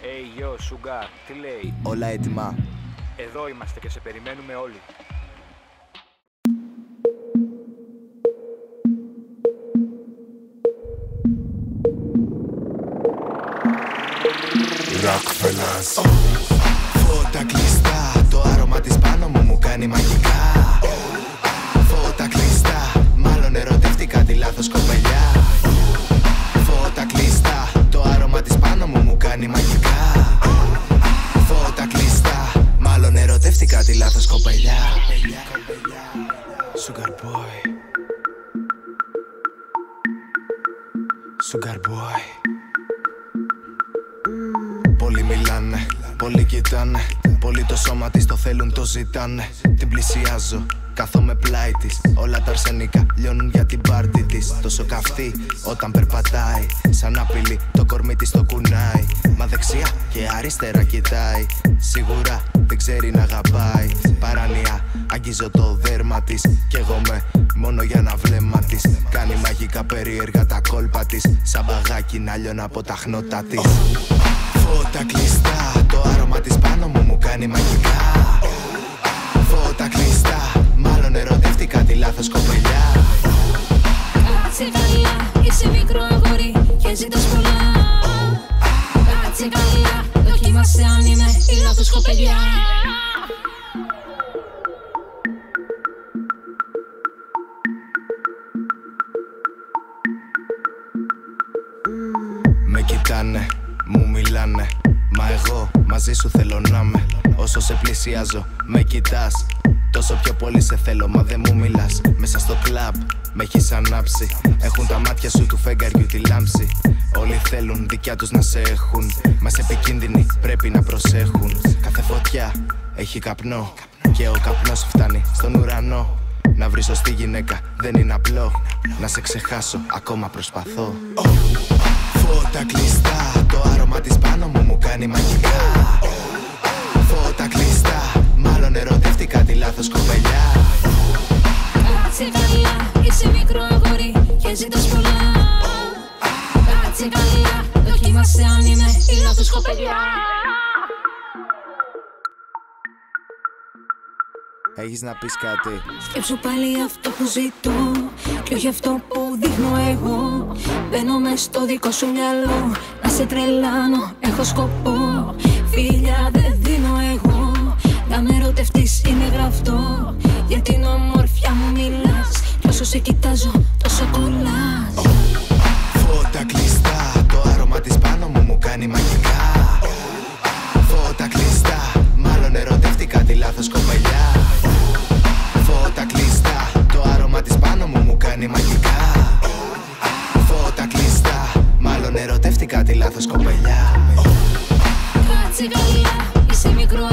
Hey yo, Sugar, τι λέει? Όλα έτοιμα. Εδώ είμαστε και σε περιμένουμε όλοι. Rockfellas. Φώτα κλειστά, το άρωμα της πάνω μου κάνει μαγικά. Φώτα κλειστά, μάλλον ερωτεύτηκα τη λάθος κοπελιά. Φώτα κλειστά, το άρωμα της πάνω μου κάνει μαγικά. Φώτα κλειστά, μάλλον ερωτεύτηκα τη λάθος κοπελιά. Sugar boy, Sugar boy. Πολλοί μιλάνε, πολλοί κοιτάνε, πολλοί το σώμα της το θέλουν, το ζητάνε. Την πλησιάζω, κάθομαι πλάι της. Όλα τα αρσενικά λιώνουν για την πάρτι της. Τόσο καυτή όταν περπατάει, σαν απειλή το κορμί της το κουνάει. Μα δεξιά και αριστερά κοιτάει, σίγουρα δεν ξέρει να αγαπάει. Παράνοια, αγγίζω το δέρμα της κι εγώ μόνο για ένα βλέμμα της. Κάνει μαγικά περίεργα τα κόλπα της, σαν μπαγάκι να λιώνω από τα χνότα της. Φώτα κλειστά, το άρωμα της πάνω μου κάνει μαγικά. Φώτα κλειστά, μάλλον ερωτεύτηκα τη λάθος κοπελιά. Κάτσε καλά, είσαι μικρό αγόρι και ζητάς πολλά. Κάτσε καλά, δοκίμασε αν είμαι η λάθος κοπελιά. Με κοιτάνε, μου μιλάνε, μα εγώ μαζί σου θέλω να είμαι. Όσο σε πλησιάζω, με κοιτάς, τόσο πιο πολύ σε θέλω, μα δεν μου μιλάς. Μέσα στο κλαμπ με έχεις ανάψει, έχουν τα μάτια σου του φεγγαριού τη λάμψη. Όλοι θέλουν δικιά τους να σε έχουν, μα σε επικίνδυνοι πρέπει να προσέχουν. Κάθε φωτιά έχει καπνό και ο καπνός φτάνει στον ουρανό. Να βρει σωστή γυναίκα δεν είναι απλό, να σε ξεχάσω ακόμα προσπαθώ. Φώτα κλειστά, το άρωμα της πάνω μου κάνει μαγικά. Φώτα κλειστά, μάλλον ερωτεύτηκα τη λάθος κοπελιά. Κάτσε καλά, είσαι μικρό αγόρι και ζητάς πολλά. Κάτσε καλά, δοκίμασε αν είμαι η λάθος κοπελιά. Έχεις να πεις κάτι? Σκέψου πάλι αυτό που ζητώ κι όχι αυτό που δείχνω εγώ. Μπαίνω μες στο δικό σου μυαλό, να σε τρελάνω, έχω σκοπό. Φίλια δεν δίνω εγώ, να με ερωτευτείς είναι γραφτό. Για την ομορφιά μου μιλάς κι όσο σε κοιτάζω τόσο κολλάς. Φώτα κλειστά, το άρωμα της πάνω μου κάνει μαγικά. Φώτα κλειστά, μάλλον ερωτεύτηκα τη λάθος κοπελιά. Φώτα κλειστά, το άρωμα της πάνω μου κάνει μαγικά. Φώτα κλειστά, μάλλον ερωτεύτηκα τη λάθος κοπελιά. Κάτσε καλά, είσαι μικρό